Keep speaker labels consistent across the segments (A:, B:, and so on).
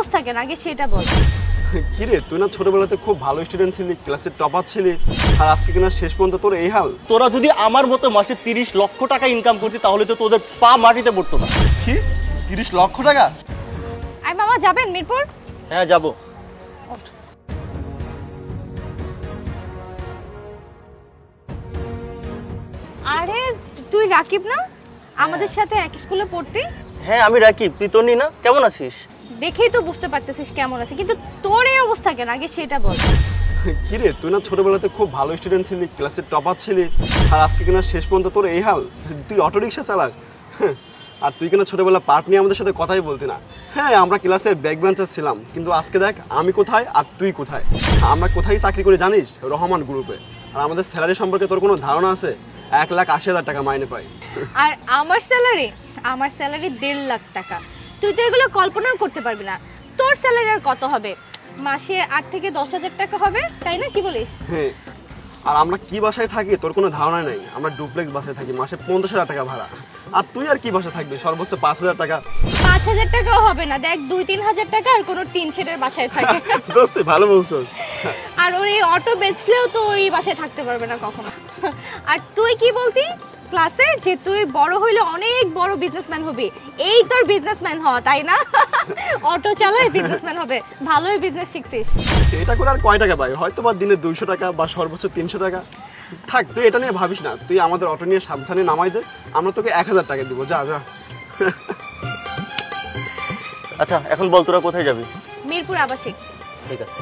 A: অবস্থা কেন আগে সেটা বল।
B: কি রে, তুই না ছোটবেলাতে খুব ভালো স্টুডেন্ট ছিলি, ক্লাসের টপার ছিলি, আর আজকে কিনা শেষ পর্যন্ত তোর এই হাল।
C: তোরা যদি আমার মতো মাসে 30 লক্ষ টাকা ইনকাম করতি তাহলে তো তোদের পা মাটিতে পড়তো না।
B: কি 30 লক্ষ টাকা?
A: আই মামা যাবেন মিরপুর?
C: হ্যাঁ যাব।
A: আরে তুই রাকিব না, আমাদের সাথে এক স্কুলে পড়তি?
C: হ্যাঁ আমি রাকিব, তুই তন্নি না? কেমন আছিস?
A: দেখেই তো বুঝতে পারতেছিস কেমন আছে, কিন্তু তোর এই অবস্থা কেন আগে সেটা বল।
B: কি রে, তুই না ছোটবেলাতে খুব ভালো স্টুডেন্ট ছিলি, ক্লাসের টপার ছিলি, আর আজকে কিনা শেষ পর্যন্ত তোর এই হাল। তুই অটো রিক্সা চালাস, আর তুই কিনা ছোটবেলা পার্ট নিয়ে আমাদের সাথে কথাই বলতি না। হ্যাঁ আমরা ক্লাসের ব্যাক বেঞ্চার ছিলাম, কিন্তু আজকে দেখ আমি কোথায় আর তুই কোথায়। আমরা কোথায় চাকরি করি জানিস? রহমান গ্রুপে। আর আমাদের স্যালারি সম্পর্কে তোর কোনো ধারণা আছে? 1,80,000 টাকা মাইনে পাই।
A: আর আমার স্যালারি 1.5 লাখ টাকা। তুই তো এগুলো কল্পনাও করতে পারবি না। তোর স্যালারি আর কত হবে? মাসে 8 থেকে 10,000 টাকা হবে, তাই না? কি বলিস?
B: হ্যাঁ, আর আমরা কি বাসায় থাকি তোর কোনো ধারণা নেই। আমরা ডুপ্লেক্স বাসায় থাকি, মাসে 50,000 টাকা ভাড়া। আর তুই আর কি বাসায় থাকবি? সর্বোচ্চ 5,000 টাকা।
A: 5,000 টাকাও হবে না, দেখ 2-3 হাজার টাকা আর কোনো টিন শেডের বাসায় থাকে।
B: দোস্ত তুই ভালো বলছিস।
A: আর ওর এই অটো বেচলেও তো ওই বাসায় থাকতে পারবে না কখনো। আর তুই কি বলতি ক্লাসে যে তুই বড় হইলে অনেক বড় বিজনেসম্যান হবি? এই তোর বিজনেসম্যান হওয়া, তাই না? অটো চালায় বিজনেসম্যান হবে। ভালোই বিজনেস শিখছিস।
B: এটা করে আর কয় টাকা পাই? হয়তো বা দিনে 200 টাকা বা সর্বোচ্চ 300 টাকা। থাক, তুই এটা নিয়ে ভাবিস না। তুই আমাদের অটো নিয়ে সাবধানে নামাই দে, আমরা তোকে 1,000 টাকা দিব। যা যা।
C: আচ্ছা এখন বল তোরা কোথায় যাবি?
A: মিরপুর আবাসিক।
C: ঠিক আছে।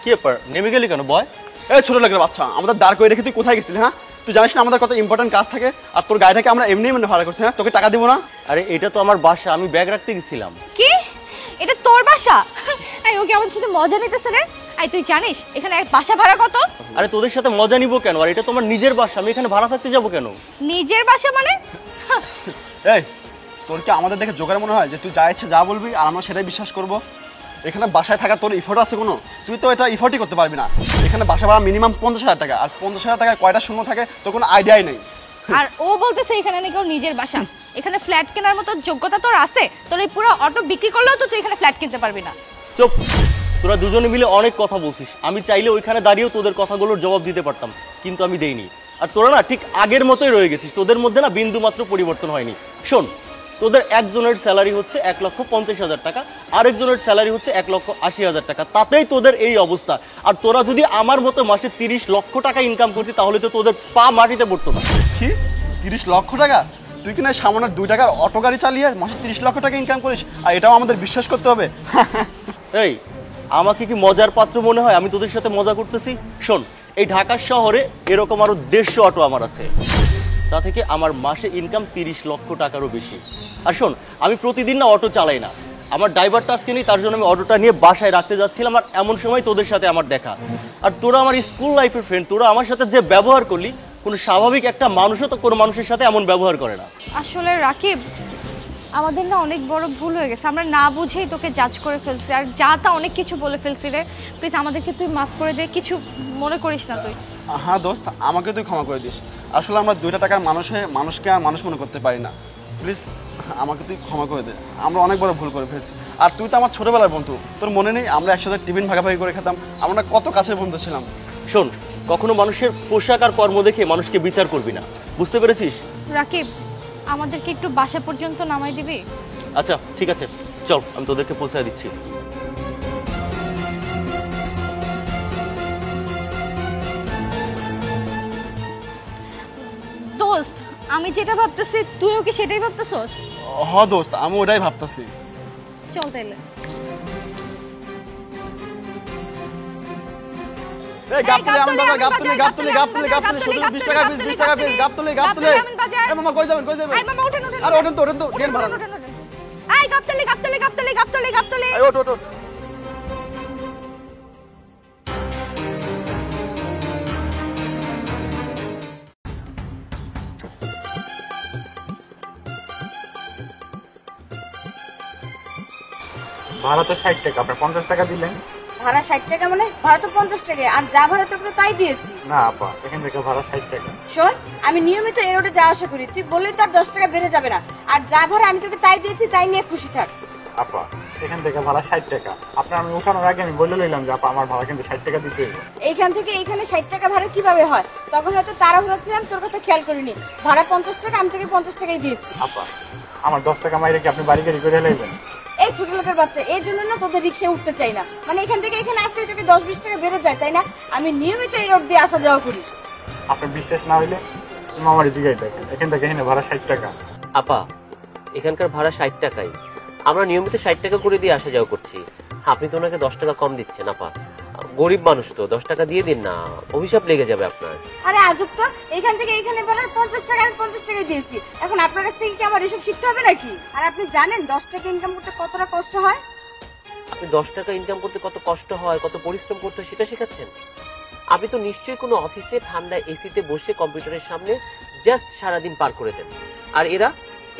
C: কি ব্যাপার, নেমে গেলি কেন বয়?
B: এই ছোট লোকের বাচ্চা, আমাদের দাঁড় করে রেখে তুই কোথায় গেছিলি? হ্যাঁ, তুই জানিস না আমাদের কত ইম্পর্টেন্ট কাজ থাকে? আর তোর গাড়িটাকে আমরা এমনি এমনি ভাড়া করছি। হ্যাঁ, তোকে টাকা দিব না?
C: আরে এটা তো আমার বাসা, আমি ব্যাগ রাখতে গেছিলাম।
A: কি? এটা তোর বাসা? এই ওকে আমাদের সাথে মজা নিতেছে রে। এই তুই জানিস এখানে বাসা ভাড়া কত?
C: আরে তোদের সাথে মজা নিব কেন? আর এটা তোমার নিজের বাসা, আমি এখানে ভাড়া থাকতে যাব কেন?
A: নিজের বাসা মানে?
B: এই তোর কি আমাদের দেখে জোগাড় মনে হয় যে তুই যা ইচ্ছে যা বলবি আর আমরা সেটাই বিশ্বাস করব? এখানে বাসায় থাকা তোর ইফোর্ট আছে কোনো? তুই তো এটা ইফোর্টই করতে পারবি না। এখানে বাসা ভাড়া মিনিমাম 50,000 টাকা, আর 50,000 টাকায় কয়টা শূন্য থাকে তোর কোনো আইডিয়াই নেই।
A: আর ও বলতেছে এখানে নাকি ওর নিজের বাসা। এখানে ফ্ল্যাট কেনার মতো যোগ্যতা তোর আছে? তোর এই পুরো অটো বিক্রি করলেও তো তুই এখানে ফ্ল্যাট কিনতে পারবি না।
C: চুপ, তোরা দুজনে মিলে অনেক কথা বলছিস। আমি চাইলে ওইখানে দাঁড়িয়েও তোদের কথাগুলোর জবাব দিতে পারতাম, কিন্তু আমি দেইনি। আর তোরা না ঠিক আগের মতোই রয়ে গেছিস, তোদের মধ্যে না বিন্দু মাত্র পরিবর্তন হয়নি। শোন, তোদের একজনের স্যালারি হচ্ছে 1,50,000 টাকা, আরেকজনের স্যালারি হচ্ছে 1,80,000 টাকা, তাতেই তোদের এই অবস্থা। আর তোরা যদি আমার মতো মাসে 30 লক্ষ টাকা ইনকাম করতি তাহলে তো তোদের পা মাটিতে পড়তো না।
B: কি 30 লক্ষ টাকা? তুই কিনা সামান্য 2 টাকার অটো গাড়ি চালিয়ে মাসে 30 লক্ষ টাকা ইনকাম করিস, আর এটাও আমাদের বিশ্বাস করতে হবে?
C: এই আমাকে কি মজার পাত্র মনে হয়? আমি তোদের সাথে মজা করতেছি? শোন, এই ঢাকা শহরে এরকম আরো 150 অটো আমার আছে, তা থেকে আমার মাসে ইনকাম 30 লক্ষ টাকারও বেশি। আর শোন, আমি প্রতিদিন না অটো চালাই না, আমার ড্রাইভারটা আজকে নেই, তার জন্য আমি অটোটা নিয়ে বাসায় রাখতে যাচ্ছিলাম। আর এমন সময় তোদের সাথে আমার দেখা। আর তোরা আমার স্কুল লাইফের ফ্রেন্ড, তোরা আমার সাথে যে ব্যবহার করলি, কোনো স্বাভাবিক একটা মানুষও তো কোনো মানুষের সাথে এমন ব্যবহার করে না।
A: আসলে রাকিব, আমাদের না অনেক বড় ভুল হয়ে গেছে। আমরা না বুঝেই তোকে জাজ করে ফেলছি, আর যা তা অনেক কিছু বলে ফেলছি রে। প্লিজ আমাদেরকে তুই মাফ করে দে, কিছু মনে করিস না তুই।
B: হ্যাঁ দোস্ত, আমাকে তুই ক্ষমা করে দিস। আসলে আমরা 2 টাকার মানুষ হয়ে মানুষকে আর মানুষ মনে করতে পারি না। প্লিজ আমাকে তুই ক্ষমা করে দে, আমরা অনেক বড় ভুল করে ফেলছি। আর তুই তো আমার ছোটবেলার বন্ধু, তোর মনে নেই আমরা একসাথে টিফিন ভাগাভাগি করে খেতাম? আমরা কত কাছের বন্ধু ছিলাম।
C: শোন, কখনো মানুষের পোশাক আর কর্ম দেখে মানুষকে বিচার করবি না, বুঝতে পেরেছিস?
A: রাকিব, আমাদেরকে একটু বাসা পর্যন্ত নামাই দিবি?
C: আচ্ছা ঠিক আছে, চল আমি তোদেরকে পৌঁছে দিচ্ছি।
A: দোস্ত, আমি যেটা ভাবতেছি তুইও কি সেটাই ভাবতেছস?
B: হ দোস্ত, আমি ওটাই ভাবতেছি।
A: চল তাইলে।
B: এই গাবতলি আমান বাজার, গাবতলি গাবতলি গাবতলি গাবতলি শুধু 20 টাকা 20 টাকা পিস, গাবতলি গাবতলি। এই মামা কই যাবেন কই যাবেন?
A: এই মামা ওঠেন ওঠেন।
B: আরে ওঠেন তো দেন ভাড়া।
A: এই গাবতলি গাবতলি গাবতলি গাবতলি গাবতলি।
B: এই ওঠ ওঠ।
D: ভাড়া তো 60 টাকা, আপনি 50 টাকা দিলেন।
E: ভাড়া 60 টাকা মানে ভাড়া তো 50 টাকা, আর যা ভাড়া তোকে তো তাই দিয়েছি।
D: না আপা, এখান থেকে ভাড়া 60 টাকা।
E: শোন, আমি নিয়মিত এই রোডে যাওয়া আসা করি, তুই বললেই তার 10 টাকা বেড়ে যাবে না। আর যা ভাড়া আমি তোকে তাই দিয়েছি, তাই নিয়ে খুশি থাক।
D: আপা এখান থেকে ভাড়া 60 টাকা। আপনার আমি উঠানোর আগে আমি বলে লইলাম যে আপা আমার ভাড়া কিন্তু 60 টাকা দিতে হবে।
E: এইখান থেকে এইখানে 60 টাকা ভাড়া কিভাবে হয়? তখন হয়তো তাড়াহুড়ো ছিলাম, তোর কথা খেয়াল করিনি। ভাড়া 50 টাকা, আমি তোকে 50 টাকাই দিয়েছি।
D: আপা আমার 10 টাকা মাইরে কি আপনি বাড়ি গাড়ি করে লাইবেন?
E: এই ছোট লোকের বাচ্চা, এই জন্য না তোদের রিক্সায় উঠতে চাই না। মানে এখান থেকে এখানে আসলে তোকে 10-20 টাকা বেড়ে যায়, তাই না? আমি নিয়মিত এই রোড দিয়ে আসা যাওয়া করি।
D: আপনার বিশ্বাস না হইলে তুমি আমার জিগাই দেখেন, এখান থেকে এখানে ভাড়া 60 টাকা।
F: আপা এখানকার ভাড়া 60 টাকাই, আমরা নিয়মিত 60 টাকা করে দিয়ে আসা যাওয়া করছি। আপনি তো ওনাকে 10 টাকা কম দিচ্ছেন। আপা গরিব মানুষ তো, 10 টাকা দিয়ে দিন না, অভিশাপ লেগে যাবে আপনার।
E: আরে আজব তো, এখান থেকে এখানে ভাড়া 50 টাকা, আমি 50 টাকাই দিয়েছি। এখন আপনার কাছ থেকে কি আমার এসব শিখতে হবে নাকি? আর আপনি জানেন 10 টাকা ইনকাম করতে কতটা কষ্ট হয়?
F: আপনি 10 টাকা ইনকাম করতে কত কষ্ট হয়, কত পরিশ্রম করতে হয় সেটা শেখাচ্ছেন। আপনি তো নিশ্চয়ই কোনো অফিসে ঠান্ডা এসিতে বসে কম্পিউটারের সামনে জাস্ট সারাদিন পার করে দেন। আর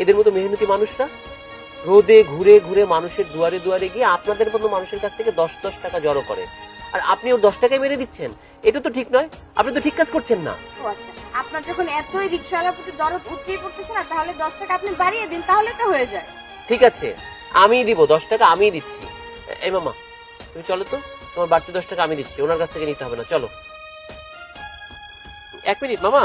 F: এদের মতো মেহনতি মানুষরা রোদে ঘুরে ঘুরে মানুষের দুয়ারে দুয়ারে গিয়ে আপনাদের মতো মানুষের কাছ থেকে 10 টাকা জড়ো করে, আর আপনিও 10 টাকায় মেরে দিচ্ছেন। এটা তো ঠিক নয়, আপনি তো ঠিক কাজ করছেন না।
E: ও আচ্ছা, আপনার যখন এতই রিক্সাওয়ালার প্রতি দরদ উঠতেই পড়তেছে না, তাহলে 10 টাকা আপনি বাড়িয়ে দিন, তাহলে তো হয়ে যায়।
F: ঠিক আছে, আমিই দিব 10 টাকা, আমিই দিচ্ছি। এই মামা তুমি চলো তো, তোমার বাড়তি 10 টাকা আমি দিচ্ছি, ওনার কাছ থেকে নিতে হবে না, চলো। 1 মিনিট মামা,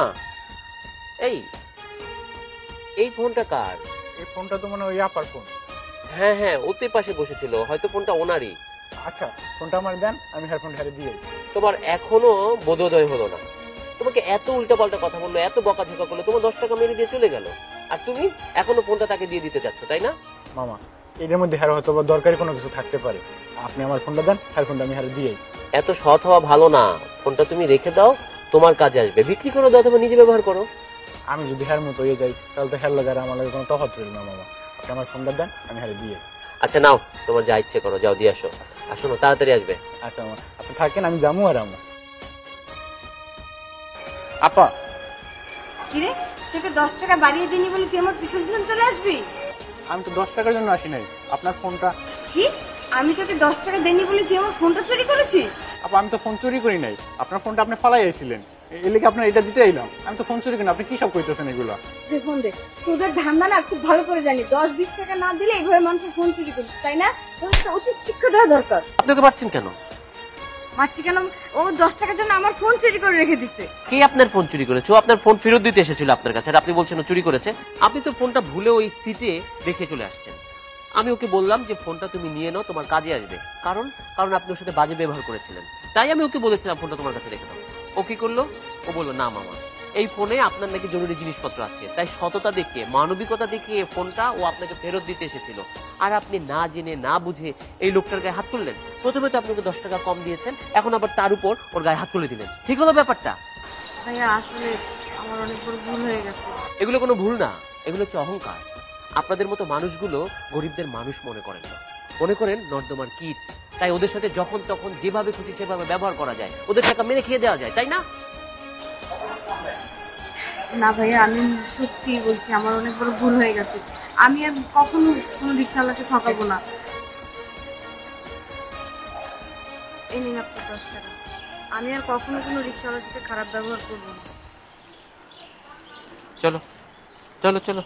F: এই ফোনটা কার?
D: এই ফোনটা তো মনে হয় ওই আপার ফোন।
F: হ্যাঁ হ্যাঁ, ওতে পাশে বসেছিল, হয়তো ফোনটা ওনারই।
D: আচ্ছা ফোনটা আমার দেন, আমি হেডফোনটা হারে দিয়ে।
F: তোমার এখনো বোধোদয় হলো না, তোমাকে এত উল্টাপাল্টা কথা বললো, এত বকাঝকা করলো, তোমার 10 টাকা মেরে দিয়ে চলে গেল, আর তুমি এখনো ফোনটা তাকে দিয়ে দিতে চাচ্ছ, তাই না?
D: মামা এর মধ্যে হারে হয়তো বা দরকারি কোনো কিছু থাকতে পারে, আপনি আমার ফোনটা দেন, হেডফোনটা আমি হারে দিয়ে।
F: এত সৎ হওয়া ভালো না, ফোনটা তুমি রেখে দাও, তোমার কাজে আসবে, বিক্রি করে দাও অথবা নিজে ব্যবহার করো।
D: আমি যদি হের মতো হয়ে যাই তাহলে তো হের লাগার আমার লাগে কোনো তফাৎ রইল না। মামা আপনি আমার ফোনটা দেন, আমি হারে দিয়ে।
F: আচ্ছা নাও, তোমার যা ইচ্ছে করো, যাও দিয়ে আসো। আসো না, তাড়াতাড়ি আসবে।
D: আচ্ছা মামা আপনি থাকেন, আমি যাবো আর আমা। আপা
E: কিরে, তোকে 10 টাকা বাড়িয়ে দিনি বলে তুই আমার পিছন পিছন চলে আসবি?
D: আমি তো 10 টাকার জন্য আসি নাই, আপনার ফোনটা।
E: কি, আমি তোকে 10 টাকা দেনি বলে তুই আমার ফোনটা চুরি করেছিস?
D: আপা আমি তো ফোন চুরি করি নাই, আপনার ফোনটা আপনি ফালাই আইছিলেন, এর লেগে আপনার এটা দিতে এলাম। আমি তো ফোন চুরি করি না, আপনি কি সব কইতেছেন এগুলা?
E: দেখুন দেখ, তোদের ধান্দা না খুব ভালো করে জানি, 10-20 টাকা না দিলে এইভাবে মানুষের ফোন চুরি করিস, তাই না? তোর একটা উচিত শিক্ষা দেওয়া দরকার।
F: আপনাকে পাচ্ছেন কেন?
E: মারছি কেন? ও 10 টাকার জন্য আমার ফোন চুরি করে রেখে দিছে।
F: কে আপনার ফোন চুরি করেছে? ও আপনার ফোন ফেরত দিতে এসেছিল আপনার কাছে, আর আপনি বলছেন ও চুরি করেছে? আপনি তো ফোনটা ভুলে ওই সিটে রেখে চলে আসছেন। আমি ওকে বললাম যে ফোনটা তুমি নিয়ে নাও, তোমার কাজে আসবে, কারণ আপনি ওর সাথে বাজে ব্যবহার করেছিলেন, তাই আমি ওকে বলেছিলাম ফোনটা তোমার কাছে রেখে দাও। ও কি করলো? ও বললো না মামা, এই ফোনে আপনার নাকি জরুরি জিনিসপত্র আছে, তাই সততা দেখিয়ে, মানবিকতা দেখিয়ে ফোনটা ও আপনাকে ফেরত দিতে এসেছিল, আর আপনি না জেনে না বুঝে এই লোকটার গায়ে হাত তুললেন। প্রথমে তো আপনাকে 10 টাকা কম দিয়েছেন, এখন আবার তার উপর ওর গায়ে হাত তুলে দিলেন। ঠিক হলো ব্যাপারটা?
E: ভাইয়া আসলে আমার অনেক বড় ভুল হয়ে গেছে।
F: এগুলো কোনো ভুল না, এগুলো হচ্ছে অহংকার। আপনাদের মতো মানুষগুলো গরিবদের মানুষ মনে করেন না, মনে করেন নর্দমার কীট, তাই ওদের সাথে যখন তখন যেভাবে খুশি সেভাবে ব্যবহার করা যায়, ওদের টাকা মেরে খেয়ে দেওয়া যায়, তাই না?
E: না ভাইয়া, আমি সত্যি বলছি, আমার অনেক বড় ভুল হয়ে গেছে। আমি আর কখনো কোনো রিক্সাওয়ালাকে ঠকাবো না। এই নিন আপনার 10 টাকা। আমি আর কখনো কোনো রিক্সাওয়ালার সাথে খারাপ ব্যবহার করবো না।
F: চলো চলো চলো।